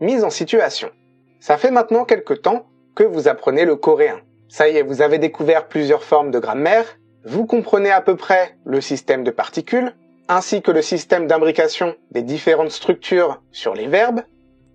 mise en situation. Ça fait maintenant quelque temps que vous apprenez le coréen. Ça y est, vous avez découvert plusieurs formes de grammaire, vous comprenez à peu près le système de particules, ainsi que le système d'imbrication des différentes structures sur les verbes.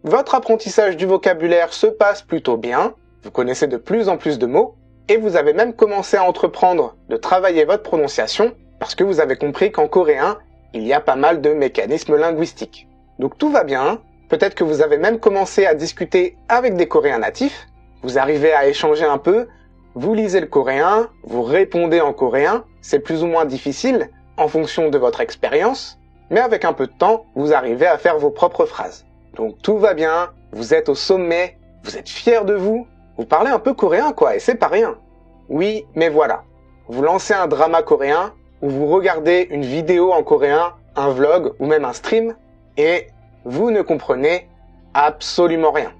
Votre apprentissage du vocabulaire se passe plutôt bien, vous connaissez de plus en plus de mots, et vous avez même commencé à entreprendre de travailler votre prononciation parce que vous avez compris qu'en coréen, il y a pas mal de mécanismes linguistiques. Donc tout va bien, peut-être que vous avez même commencé à discuter avec des Coréens natifs, vous arrivez à échanger un peu, vous lisez le coréen, vous répondez en coréen, c'est plus ou moins difficile en fonction de votre expérience, mais avec un peu de temps, vous arrivez à faire vos propres phrases. Donc tout va bien, vous êtes au sommet, vous êtes fiers de vous parlez un peu coréen quoi, et c'est pas rien. Oui, mais voilà, vous lancez un drama coréen, ou vous regardez une vidéo en coréen, un vlog ou même un stream, et vous ne comprenez absolument rien.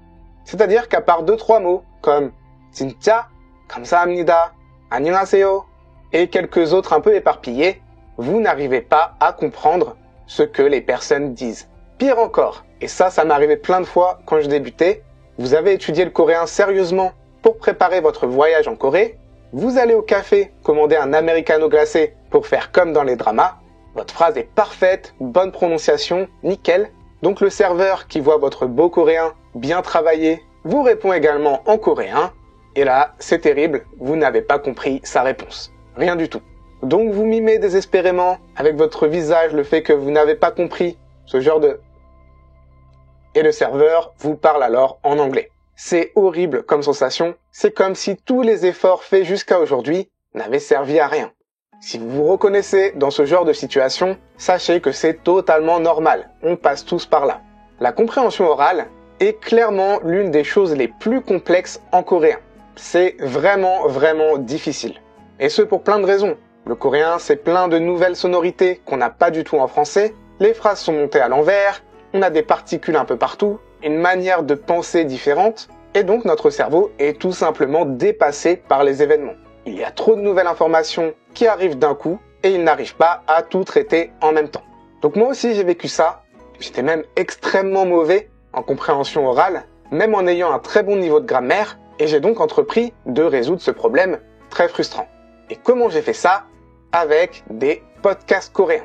C'est-à-dire qu'à part 2-3 mots, comme 진짜, 감사합니다, 안녕하세요, et quelques autres un peu éparpillés, vous n'arrivez pas à comprendre ce que les personnes disent. Pire encore, et ça m'est arrivé plein de fois quand je débutais, vous avez étudié le coréen sérieusement pour préparer votre voyage en Corée, vous allez au café commander un americano glacé pour faire comme dans les dramas, votre phrase est parfaite, bonne prononciation, nickel, donc le serveur qui voit votre beau coréen bien travaillé vous répond également en coréen, et là, c'est terrible, vous n'avez pas compris sa réponse. Rien du tout. Donc vous mimez désespérément avec votre visage le fait que vous n'avez pas compris ce genre de... Et le serveur vous parle alors en anglais. C'est horrible comme sensation, c'est comme si tous les efforts faits jusqu'à aujourd'hui n'avaient servi à rien. Si vous vous reconnaissez dans ce genre de situation, sachez que c'est totalement normal, on passe tous par là. La compréhension orale est clairement l'une des choses les plus complexes en coréen. C'est vraiment difficile. Et ce pour plein de raisons. Le coréen, c'est plein de nouvelles sonorités qu'on n'a pas du tout en français, les phrases sont montées à l'envers, on a des particules un peu partout, une manière de penser différente, et donc notre cerveau est tout simplement dépassé par les événements. Il y a trop de nouvelles informations qui arrivent d'un coup, et il n'arrive pas à tout traiter en même temps. Donc moi aussi j'ai vécu ça, j'étais même extrêmement mauvais en compréhension orale, même en ayant un très bon niveau de grammaire, et j'ai donc entrepris de résoudre ce problème très frustrant. Et comment j'ai fait ça? Avec des podcasts coréens.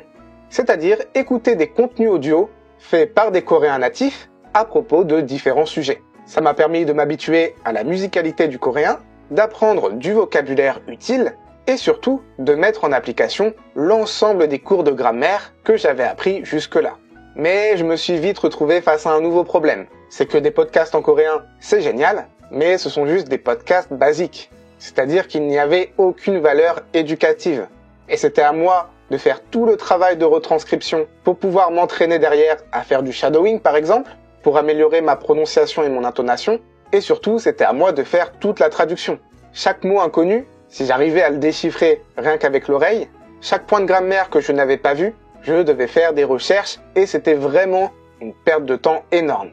C'est-à-dire écouter des contenus audio faits par des Coréens natifs à propos de différents sujets. Ça m'a permis de m'habituer à la musicalité du coréen, d'apprendre du vocabulaire utile et surtout de mettre en application l'ensemble des cours de grammaire que j'avais appris jusque-là. Mais je me suis vite retrouvé face à un nouveau problème. C'est que des podcasts en coréen, c'est génial, mais ce sont juste des podcasts basiques. C'est-à-dire qu'il n'y avait aucune valeur éducative. Et c'était à moi de faire tout le travail de retranscription pour pouvoir m'entraîner derrière à faire du shadowing par exemple, pour améliorer ma prononciation et mon intonation, et surtout c'était à moi de faire toute la traduction. Chaque mot inconnu, si j'arrivais à le déchiffrer rien qu'avec l'oreille, chaque point de grammaire que je n'avais pas vu, je devais faire des recherches et c'était vraiment une perte de temps énorme.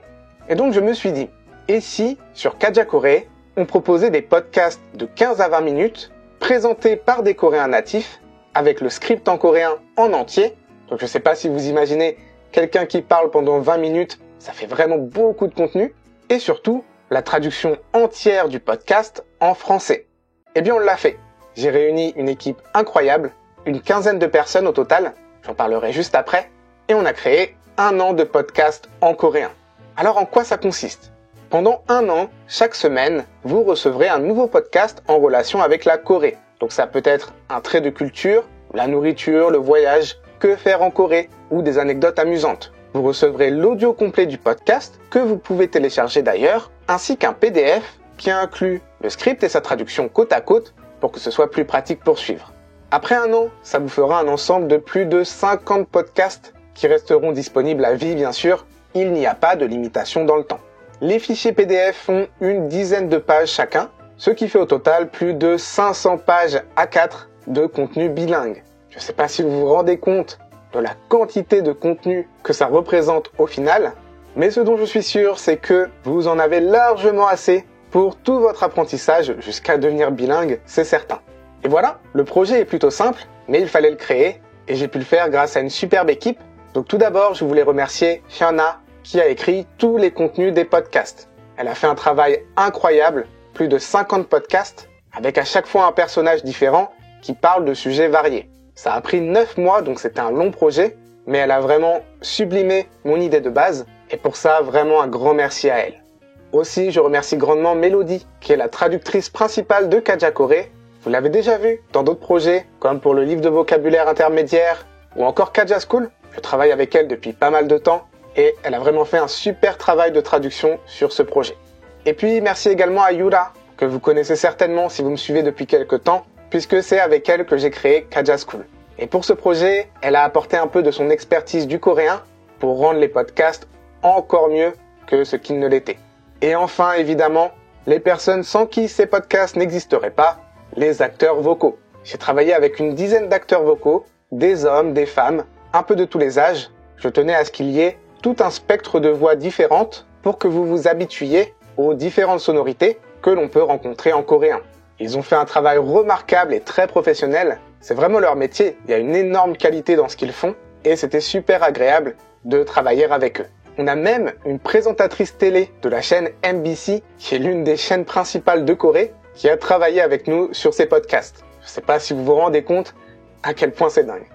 Et donc je me suis dit, et si sur Kaja Corée, on proposait des podcasts de 15 à 20 minutes, présentés par des Coréens natifs, avec le script en coréen en entier. Donc je sais pas si vous imaginez quelqu'un qui parle pendant 20 minutes, ça fait vraiment beaucoup de contenu. Et surtout, la traduction entière du podcast en français. Eh bien on l'a fait. J'ai réuni une équipe incroyable, une quinzaine de personnes au total, j'en parlerai juste après, et on a créé 1 an de podcast en coréen. Alors en quoi ça consiste ? Pendant 1 an, chaque semaine, vous recevrez un nouveau podcast en relation avec la Corée. Donc ça peut être un trait de culture, la nourriture, le voyage, que faire en Corée ou des anecdotes amusantes. Vous recevrez l'audio complet du podcast que vous pouvez télécharger d'ailleurs, ainsi qu'un PDF qui inclut le script et sa traduction côte à côte pour que ce soit plus pratique pour suivre. Après 1 an, ça vous fera un ensemble de plus de 50 podcasts qui resteront disponibles à vie bien sûr, il n'y a pas de limitation dans le temps. Les fichiers PDF font une dizaine de pages chacun, ce qui fait au total plus de 500 pages A4 de contenu bilingue. Je ne sais pas si vous vous rendez compte de la quantité de contenu que ça représente au final, mais ce dont je suis sûr, c'est que vous en avez largement assez pour tout votre apprentissage jusqu'à devenir bilingue, c'est certain. Et voilà, le projet est plutôt simple, mais il fallait le créer, et j'ai pu le faire grâce à une superbe équipe. Donc tout d'abord, je voulais remercier Hyuna, qui a écrit tous les contenus des podcasts. Elle a fait un travail incroyable, plus de 50 podcasts, avec à chaque fois un personnage différent qui parle de sujets variés. Ça a pris 9 mois, donc c'était un long projet, mais elle a vraiment sublimé mon idée de base, et pour ça, vraiment un grand merci à elle. Aussi, je remercie grandement Mélodie, qui est la traductrice principale de Kajakore. Vous l'avez déjà vu dans d'autres projets, comme pour le livre de vocabulaire intermédiaire, ou encore Kaja School. Je travaille avec elle depuis pas mal de temps, et elle a vraiment fait un super travail de traduction sur ce projet. Et puis, merci également à Yura, que vous connaissez certainement si vous me suivez depuis quelques temps, puisque c'est avec elle que j'ai créé Kaja School. Et pour ce projet, elle a apporté un peu de son expertise du coréen pour rendre les podcasts encore mieux que ce qu'ils ne l'étaient. Et enfin, évidemment, les personnes sans qui ces podcasts n'existeraient pas, les acteurs vocaux. J'ai travaillé avec une dizaine d'acteurs vocaux, des hommes, des femmes, un peu de tous les âges. Je tenais à ce qu'il y ait tout un spectre de voix différentes pour que vous vous habituiez aux différentes sonorités que l'on peut rencontrer en coréen. Ils ont fait un travail remarquable et très professionnel. C'est vraiment leur métier. Il y a une énorme qualité dans ce qu'ils font et c'était super agréable de travailler avec eux. On a même une présentatrice télé de la chaîne MBC, qui est l'une des chaînes principales de Corée, qui a travaillé avec nous sur ces podcasts. Je ne sais pas si vous vous rendez compte à quel point c'est dingue.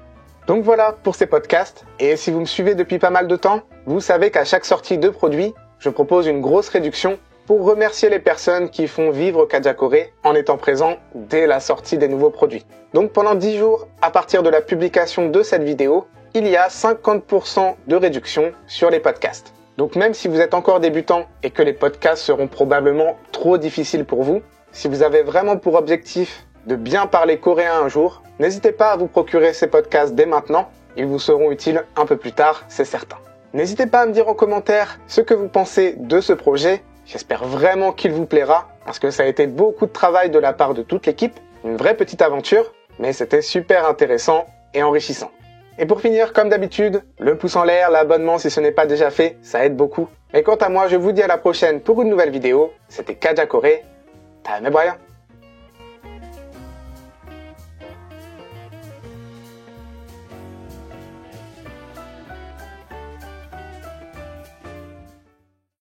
Donc voilà pour ces podcasts. Et si vous me suivez depuis pas mal de temps, vous savez qu'à chaque sortie de produit, je propose une grosse réduction pour remercier les personnes qui font vivre Kajakore en étant présents dès la sortie des nouveaux produits. Donc pendant 10 jours, à partir de la publication de cette vidéo, il y a 50% de réduction sur les podcasts. Donc même si vous êtes encore débutant et que les podcasts seront probablement trop difficiles pour vous, si vous avez vraiment pour objectif de bien parler coréen un jour, n'hésitez pas à vous procurer ces podcasts dès maintenant, ils vous seront utiles un peu plus tard, c'est certain. N'hésitez pas à me dire en commentaire ce que vous pensez de ce projet, j'espère vraiment qu'il vous plaira, parce que ça a été beaucoup de travail de la part de toute l'équipe, une vraie petite aventure, mais c'était super intéressant et enrichissant. Et pour finir, comme d'habitude, le pouce en l'air, l'abonnement si ce n'est pas déjà fait, ça aide beaucoup. Et quant à moi, je vous dis à la prochaine pour une nouvelle vidéo. C'était Kajakore. 다음에 봐요.